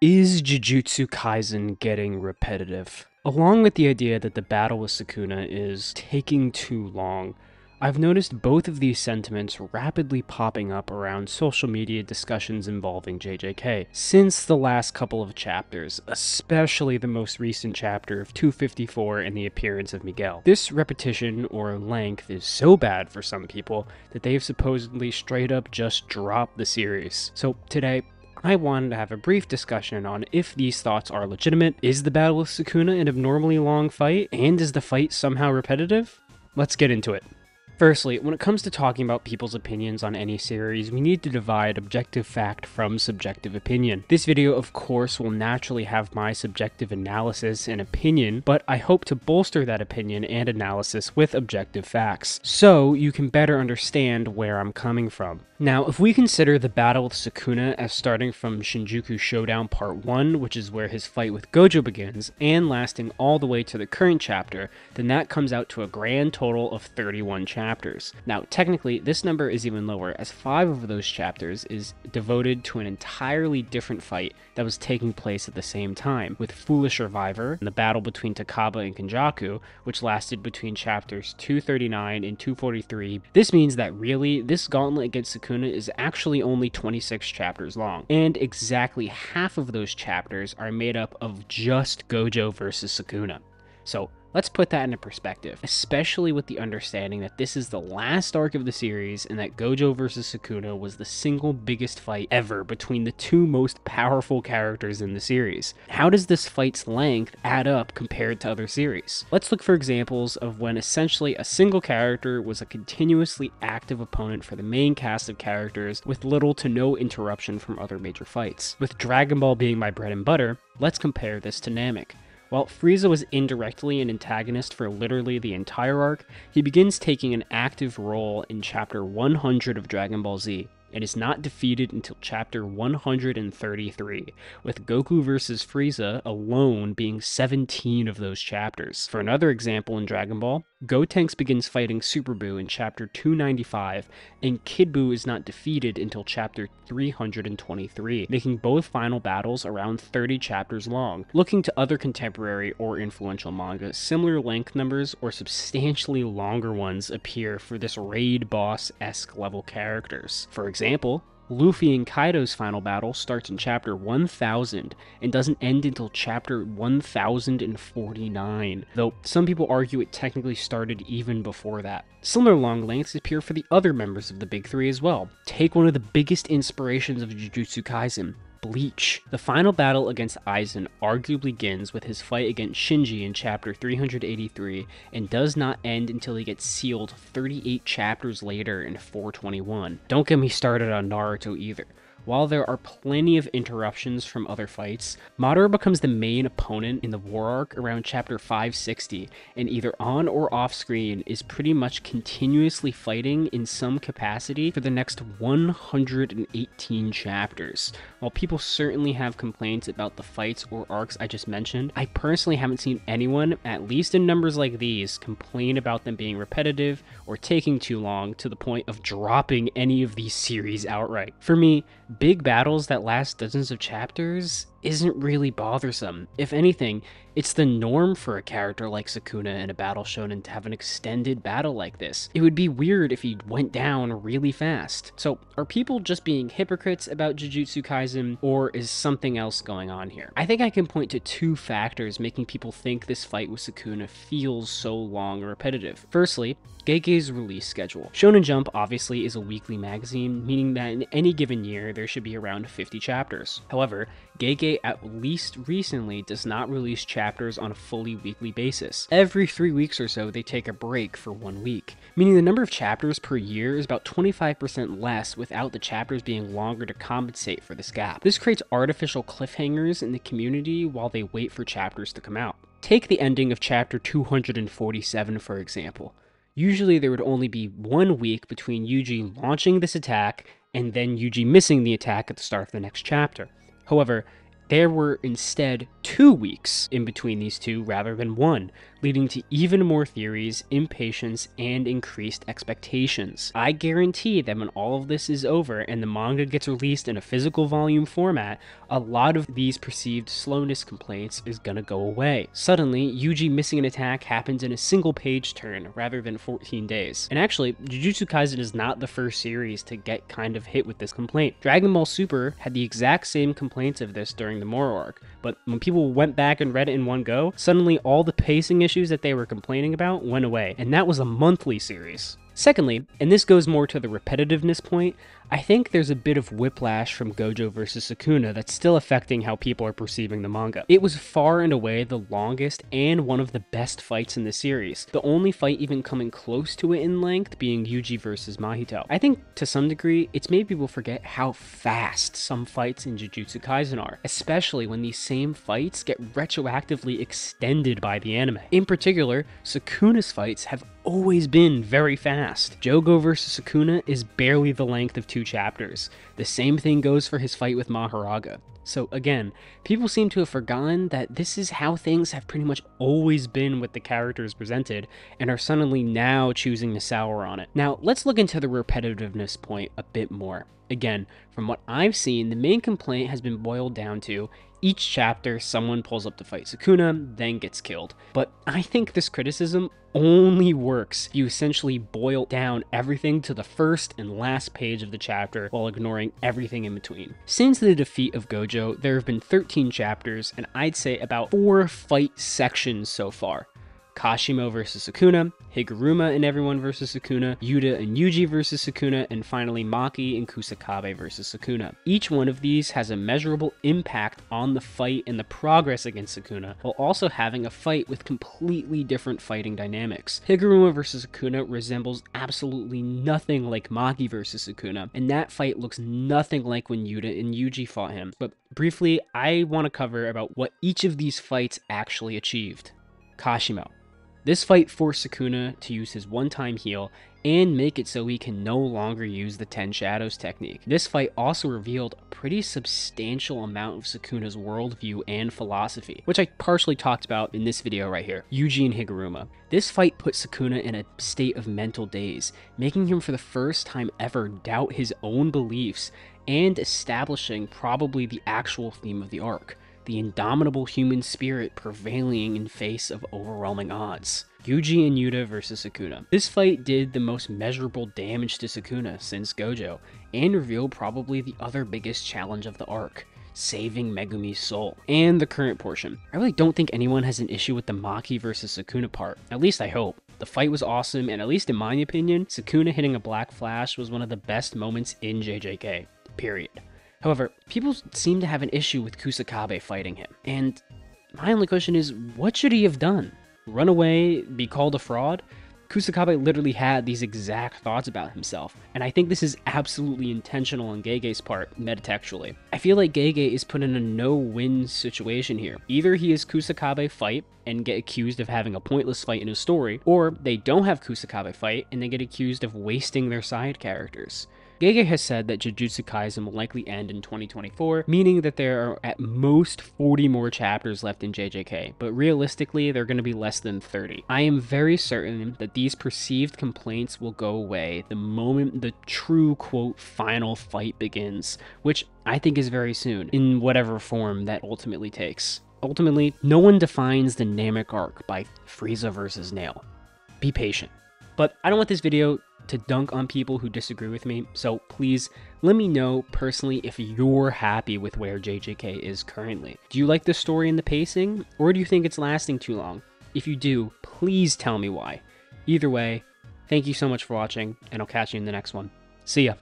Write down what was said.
Is Jujutsu Kaisen getting repetitive? Along with the idea that the battle with Sukuna is taking too long, I've noticed both of these sentiments rapidly popping up around social media discussions involving JJK since the last couple of chapters, especially the most recent chapter of 254 and the appearance of Miguel. This repetition or length is so bad for some people that they have supposedly straight up just dropped the series. So today, I wanted to have a brief discussion on if these thoughts are legitimate. Is the battle with Sukuna an abnormally long fight? And is the fight somehow repetitive? Let's get into it. Firstly, when it comes to talking about people's opinions on any series, we need to divide objective fact from subjective opinion. This video, of course, will naturally have my subjective analysis and opinion, but I hope to bolster that opinion and analysis with objective facts, so you can better understand where I'm coming from. Now, if we consider the battle with Sukuna as starting from Shinjuku Showdown Part 1, which is where his fight with Gojo begins, and lasting all the way to the current chapter, then that comes out to a grand total of 31 chapters. Now, technically, this number is even lower, as 5 of those chapters is devoted to an entirely different fight that was taking place at the same time, with Foolish Survivor and the battle between Takaba and Kenjaku, which lasted between chapters 239 and 243. This means that really, this gauntlet against Sukuna is actually only 26 chapters long, and exactly half of those chapters are made up of just Gojo versus Sukuna. So let's put that into perspective, especially with the understanding that this is the last arc of the series and that Gojo vs. Sukuna was the single biggest fight ever between the two most powerful characters in the series. How does this fight's length add up compared to other series? Let's look for examples of when essentially a single character was a continuously active opponent for the main cast of characters with little to no interruption from other major fights. With Dragon Ball being my bread and butter, let's compare this to Namek. While Frieza was indirectly an antagonist for literally the entire arc, he begins taking an active role in chapter 100 of Dragon Ball Z, and is not defeated until chapter 133, with Goku vs. Frieza alone being 17 of those chapters. For another example in Dragon Ball, Gotenks begins fighting Super Buu in chapter 295, and Kid Buu is not defeated until chapter 323, making both final battles around 30 chapters long. Looking to other contemporary or influential manga, similar length numbers or substantially longer ones appear for this raid boss-esque level characters. For example, Luffy and Kaido's final battle starts in chapter 1000 and doesn't end until chapter 1049, though some people argue it technically started even before that. Similar long lengths appear for the other members of the Big Three as well. Take one of the biggest inspirations of Jujutsu Kaisen, Bleach. The final battle against Aizen arguably begins with his fight against Shinji in chapter 383 and does not end until he gets sealed 38 chapters later in 421. Don't get me started on Naruto either. While there are plenty of interruptions from other fights, Madara becomes the main opponent in the war arc around chapter 560, and either on or off screen is pretty much continuously fighting in some capacity for the next 118 chapters. While people certainly have complaints about the fights or arcs I just mentioned, I personally haven't seen anyone, at least in numbers like these, complain about them being repetitive or taking too long to the point of dropping any of these series outright. For me, big battles that last dozens of chapters isn't really bothersome. If anything, it's the norm for a character like Sukuna in a battle shonen to have an extended battle like this. It would be weird if he went down really fast. So, are people just being hypocrites about Jujutsu Kaisen, or is something else going on here? I think I can point to two factors making people think this fight with Sukuna feels so long and repetitive. Firstly, Gege's release schedule. Shonen Jump obviously is a weekly magazine, meaning that in any given year there should be around 50 chapters. However, Gege at least recently does not release chapters on a fully weekly basis. Every 3 weeks or so they take a break for 1 week, meaning the number of chapters per year is about 25% less without the chapters being longer to compensate for this gap. This creates artificial cliffhangers in the community while they wait for chapters to come out. Take the ending of chapter 247 for example. Usually there would only be 1 week between Yuji launching this attack and then Yuji missing the attack at the start of the next chapter. However, there were instead 2 weeks in between these two rather than 1, leading to even more theories, impatience, and increased expectations. I guarantee that when all of this is over and the manga gets released in a physical volume format, a lot of these perceived slowness complaints is gonna go away. Suddenly, Yuji missing an attack happens in a single page turn rather than 14 days. And actually, Jujutsu Kaisen is not the first series to get kind of hit with this complaint. Dragon Ball Super had the exact same complaints of this during the Moro arc, but when people went back and read it in one go, suddenly all the pacing issues that they were complaining about went away, and that was a monthly series. Secondly, and this goes more to the repetitiveness point, I think there's a bit of whiplash from Gojo vs Sukuna that's still affecting how people are perceiving the manga. It was far and away the longest and one of the best fights in the series, the only fight even coming close to it in length being Yuji vs Mahito. I think to some degree, it's made people forget how fast some fights in Jujutsu Kaisen are, especially when these same fights get retroactively extended by the anime. In particular, Sukuna's fights have always been very fast. Jogo vs Sukuna is barely the length of 2 chapters. The same thing goes for his fight with Maharaga. So again, people seem to have forgotten that this is how things have pretty much always been with the characters presented, and are suddenly now choosing to sour on it. Now, let's look into the repetitiveness point a bit more. Again, from what I've seen, the main complaint has been boiled down to each chapter someone pulls up to fight Sukuna, then gets killed. But I think this criticism only works if you essentially boil down everything to the first and last page of the chapter while ignoring everything in between. Since the defeat of Gojo, there have been 13 chapters, and I'd say about 4 fight sections so far. Kashimo vs Sukuna, Higuruma and everyone vs Sukuna, Yuta and Yuji vs Sukuna, and finally Maki and Kusakabe vs Sukuna. Each one of these has a measurable impact on the fight and the progress against Sukuna, while also having a fight with completely different fighting dynamics. Higuruma vs Sukuna resembles absolutely nothing like Maki vs Sukuna, and that fight looks nothing like when Yuta and Yuji fought him. But briefly, I want to cover about what each of these fights actually achieved. Kashimo. This fight forced Sukuna to use his one-time heal and make it so he can no longer use the 10 Shadows technique. This fight also revealed a pretty substantial amount of Sukuna's worldview and philosophy, which I partially talked about in this video right here, Yuji and Higuruma. This fight put Sukuna in a state of mental daze, making him for the first time ever doubt his own beliefs and establishing probably the actual theme of the arc. The indomitable human spirit prevailing in face of overwhelming odds. Yuji and Yuta vs Sukuna. This fight did the most measurable damage to Sukuna since Gojo, and revealed probably the other biggest challenge of the arc, saving Megumi's soul. And the current portion. I really don't think anyone has an issue with the Maki vs Sukuna part, at least I hope. The fight was awesome, and at least in my opinion, Sukuna hitting a Black Flash was one of the best moments in JJK, period. However, people seem to have an issue with Kusakabe fighting him, and my only question is, what should he have done? Run away? Be called a fraud? Kusakabe literally had these exact thoughts about himself, and I think this is absolutely intentional on Gege's part, metatextually. I feel like Gege is put in a no-win situation here. Either he has Kusakabe fight and get accused of having a pointless fight in his story, or they don't have Kusakabe fight and they get accused of wasting their side characters. Gege has said that Jujutsu Kaisen will likely end in 2024, meaning that there are at most 40 more chapters left in JJK, but realistically, they're going to be less than 30. I am very certain that these perceived complaints will go away the moment the true, quote, final fight begins, which I think is very soon, in whatever form that ultimately takes. Ultimately, no one defines the Namek arc by Frieza versus Nail. Be patient. But I don't want this video to dunk on people who disagree with me, so please let me know personally if you're happy with where JJK is currently. Do you like the story and the pacing, or do you think it's lasting too long? If you do, please tell me why. Either way, thank you so much for watching, and I'll catch you in the next one. See ya!